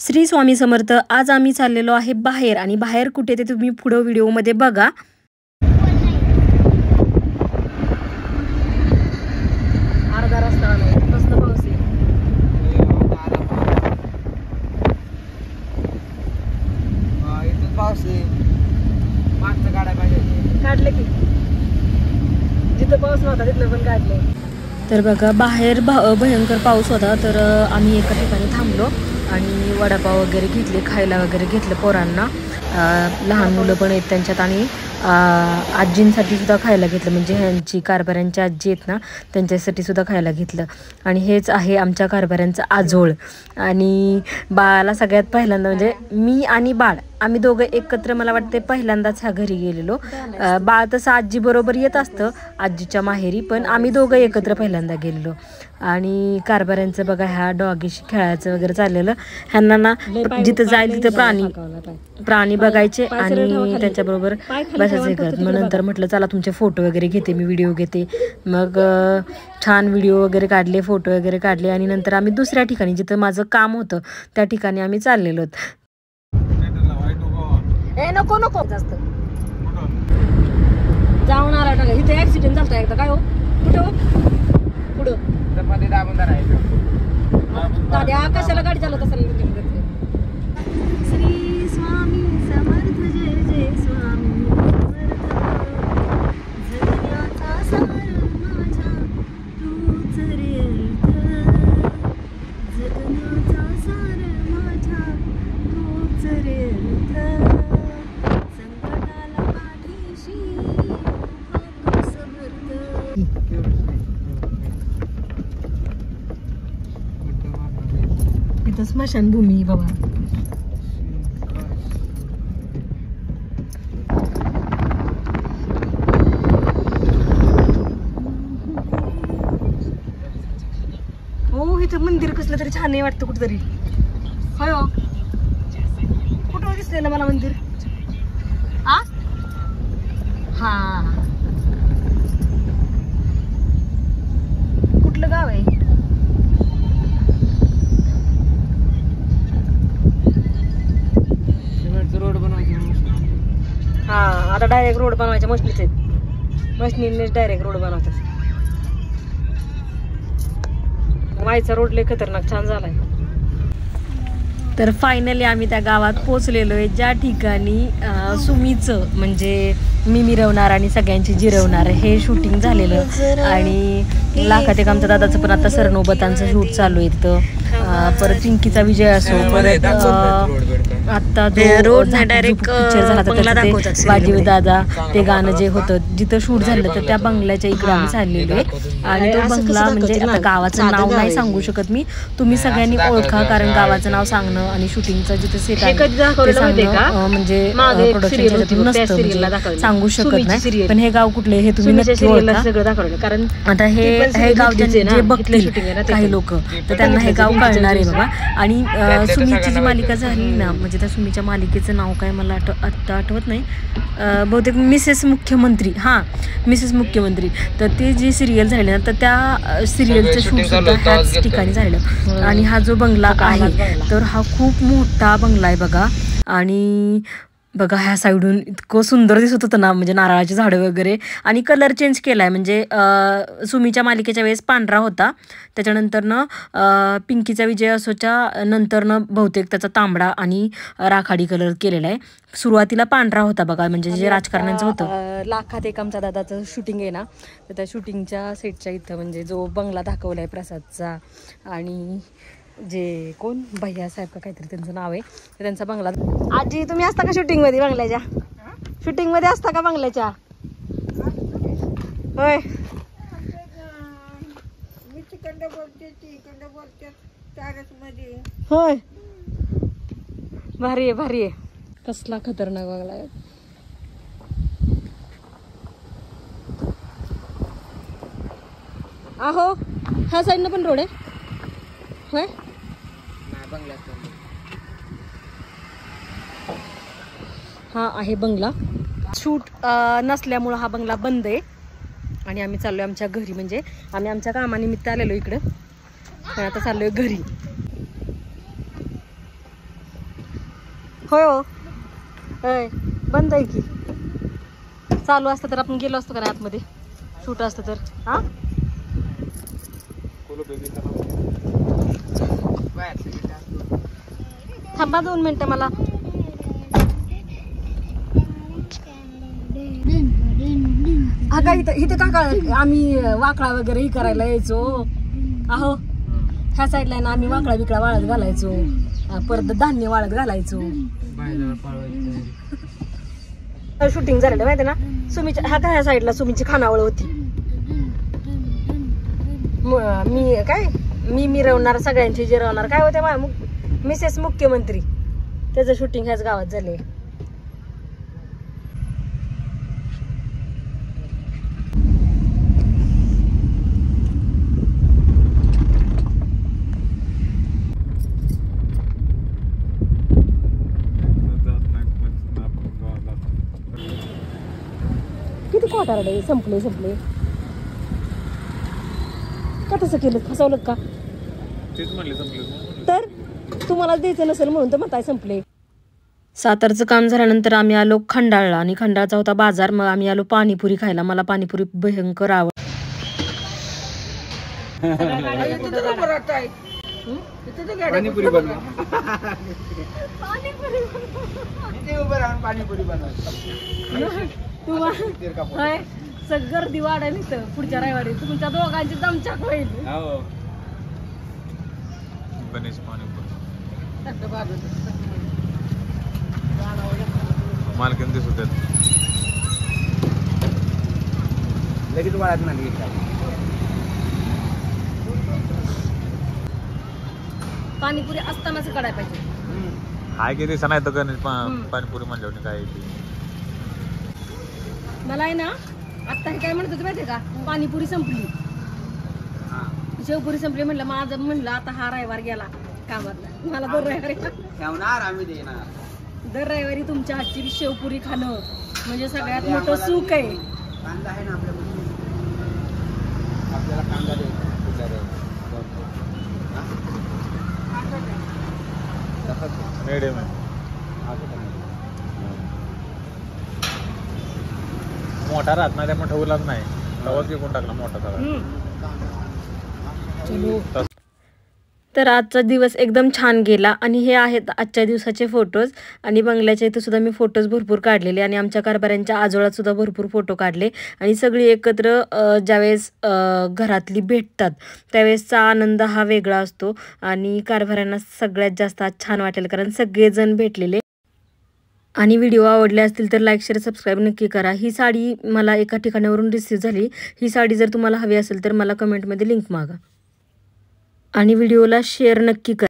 श्री स्वामी समर्थ। आज आम्ही चाललेलो आहे बाहेर आणि बाहेर कुठे ते तुम्ही पुढे व्हिडिओमध्ये बघा। अर्धा रस्ता आलाय, मस्त पाऊस आहे। इथं पाऊस आहे, मागचं गाड्या पाहिजे काढले की जिथं पाऊस नव्हता तिथलं पण काढले। तर बघा बाहेर भयंकर पाऊस होता, तर आम्ही एका ठिकाणी थांबलो आणि वडापाव वगैरे घेतले, खायला वगैरे घेतलं पोरांना। लहान मुलं पण आहेत त्यांच्यात आणि आजींसाठी सुद्धा खायला घेतलं, म्हणजे ह्यांची कारभाऱ्यांची आजी आहेत ना त्यांच्यासाठी सुद्धा खायला घेतलं। आणि हेच आहे आमच्या कारभाऱ्यांचं आजोळ। आणि बाळाला सगळ्यात पहिल्यांदा म्हणजे मी आणि बाळ आम्ही दोघं एकत्र मला वाटते पहिल्यांदाच ह्या घरी गेलेलो। बाळ तसं आजी बरोबर येत असतं आजीच्या माहेरी, पण आम्ही दोघं एकत्र पहिल्यांदा गेलेलो। आणि कारभाऱ्यांचं बघा ह्या डॉगीशी खेळायचं वगैरे चाललेलं। ह्यांना ना जिथं जाईल तिथं प्राणी बघायचे आणि त्याच्याबरोबर बसायचे करत। मग नंतर म्हटलं चला तुमचे फोटो वगैरे घेते, मी व्हिडिओ घेते। मग छान व्हिडिओ वगैरे काढले, फोटो वगैरे काढले आणि नंतर आम्ही दुसऱ्या ठिकाणी जिथं माझं काम होतं त्या ठिकाणी आम्ही चाललेलो। नको नको जास्त जाऊन आला टाका, इथे ऍक्सिडेंट झाला एकदा। काय हो कुठं पुढं दाद्या कशाला गाडी चालवत असेल। श्री स्वामी समर्थ जय जय स्वामी जगण्याचा सार माझ्या तूच रे अर्थ, जगण्याचा सार माझ्या तूच रे अर्थ, संकटाला पाठीशी उभा समर्थ। इथं स्मशानभूमी बाबा। हो इथं मंदिर कसलं तरी छान आहे वाटतं कुठतरी। होय हो कुठं दिसलेलं मला मंदिर। हा कुठलं गाव आहे। रोड बनवायचे हा आता डायरेक्ट रोड बनवायचे मशनीचे, मशनीनेच डायरेक्ट रोड बनवतात। वायचा रोड लय खतरनाक छान झालाय। तर फायनली आम्ही त्या गावात पोचलेलो आहे ज्या ठिकाणी सुमीचं म्हणजे मी मिरवणार आणि सगळ्यांची जिरवणार हे शूटिंग झालेलं। आणि लाखात एक आमच्या दादाचं पण आता सरनोबतांचं शूट चालू आहे तिथं। परत पिंकीचा विजय असो, परत आता रोड डायरेक्ट पिक्चर झाला तर बाजी दादा ते गाणं जे होतं जिथं शूट झालं तर त्या बंगल्याच्या इकडे आम्ही चाललेलो आहे। आणि तो बंगला म्हणजे आता गावाचं नाव नाही सांगू शकत मी, तुम्ही सगळ्यांनी ओळखा, कारण गावाचं नाव सांगणं आणि शूटिंगचं जिथं सेट आहे ते सांगणं म्हणजे प्रोडक्शन नसतं, सांगू शकत नाही। पण हे गाव कुठले हे तुम्ही नक्की ओळखा, कारण आता हे गाव जे बघतील काही लोक तर त्यांना हे गाव कळणार आहे बाबा। आणि सुमीची जी मालिका झाली ना, म्हणजे त्या सुमीच्या मालिकेचं नाव काय मला आत्ता आठवत नाही, बहुतेक मिसेस मुख्यमंत्री, मिसेस मुख्यमंत्री। तर ते जी सिरियल झाली ना तर त्या सिरियलचं शूट सुद्धा ह्याच ठिकाणी झालं। आणि हा जो बंगला आहे तर हा खूप मोठा बंगला आहे बघा। आणि बघा ह्या साईडून इतकं सुंदर दिसत होतं ना, म्हणजे नारळाची झाडं वगैरे। आणि कलर चेंज केला आहे, म्हणजे सुमीच्या मालिकेच्या वेळेस पांढरा होता, त्याच्यानंतरनं पिंकीचा विजय असोच्या नंतरनं बहुतेक त्याचा तांबडा आणि राखाडी कलर केलेला आहे। सुरुवातीला पांढरा होता बघा, म्हणजे जे राजकारण्यांचं होतं। लाखात एक आमच्या दादाचं शूटिंग आहे ना, तर त्या शूटिंगच्या सेटच्या इथं म्हणजे जो बंगला दाखवला आहे प्रसादचा, आणि जे कोण भैया साहेब का काहीतरी त्यांचं नाव आहे, तर त्यांचा बंगला। आजी तुम्ही असता का शूटिंग मध्ये बंगल्याच्या? शूटिंग मध्ये असता का बंगल्याच्या? होय होय भारी आहे भारी आहे, कसला खतरनाक बंगला आहे। आहो ह्या साईडनं पण रोड आहे होय। हा आहे बंगला, शूट नसल्यामुळं हा बंगला बंद आहे। आणि आम्ही चाललोय आमच्या घरी, म्हणजे आम्ही आमच्या कामानिमित्त आलेलो इकडं, पण आता चाललोय घरी। होय हो होय बंद आहे की चालू असतं तर आपण गेलो असतो का नाही आतमध्ये शूट असतं तर हा थांबा 2 मिनिटं मला हा का इथं काका आम्ही वाकळा वगैरे ही करायला यायचो अहो ह्या साईडला ना आम्ही वाकळा बिकळा वाळत घालायचो परत धान्य वाळत घालायचो शूटिंग झालेलं माहिती ना सुमीच्या ह्या साईडला सुमीची खानावळ होती मी मिरवणार सगळ्यांची जिरवणार काय होते मिसेस मुख्यमंत्री त्याचं शूटिंग ह्याच गावात झाले किती खोटारडे संपले का तसं केलं फसवलं का तर तुम्हाला द्यायचं नसेल म्हणून तर म्हणताय संपले सातारचं काम झाल्यानंतर आम्ही आलो खंडाळला आणि खंडाळचा होता बाजार मग आम्ही आलो पाणीपुरी खायला मला पाणीपुरी भयंकर आवड पाणीपुरी बनवा पाणीपुरी बनवा गर्दी वाढेल इथं पुढच्या रविवारी तुमच्या दोघांची दमछाक होईल गणेश पाणीपुरी मालकीन दिसत लगेच वाळत नाही पाणीपुरी असतानाच काढायला पाहिजे हाय किती सण आहे तर गणेश पाणीपुरी म्हणल्यावर काय मला आहे ना आता हे काय म्हणत होते माहितीये का पाणीपुरी संपली शेवपुरी संपली म्हणलं माझं म्हणलं आता हा रविवार गेला कामात मला दर रविवारी दर रविवारी तुमच्या हातची शेवपुरी खाणं म्हणजे सगळ्यात मोठं सुख आहे आपल्याला कांदा मिडियम मोठा राहत नाही त्यामुळे ठेवलाच नाही तवाच विकून टाकला मोठा सगळा तर आजचा दिवस एकदम छान गेला आणि हे आहेत आजच्या दिवसाचे फोटोज आणि बंगल्याच्या इथं सुद्धा मी फोटोज भरपूर काढलेले आणि आमच्या कारभाऱ्यांच्या आजोळात सुद्धा भरपूर फोटो काढले आणि सगळी एकत्र ज्यावेळेस घरातली भेटतात त्यावेळेसचा आनंद हा वेगळा असतो आणि कारभाऱ्यांना सगळ्यात जास्त आज छान वाटेल कारण सगळेजण भेटलेले आणि व्हिडिओ आवडले असतील तर लाईक शेअर सबस्क्राईब नक्की करा ही साडी मला एका ठिकाणावरून रिसीव्ह झाली ही साडी जर तुम्हाला हवी असेल तर मला कमेंटमध्ये लिंक मागा आणि व्हिडिओला शेअर नक्की करा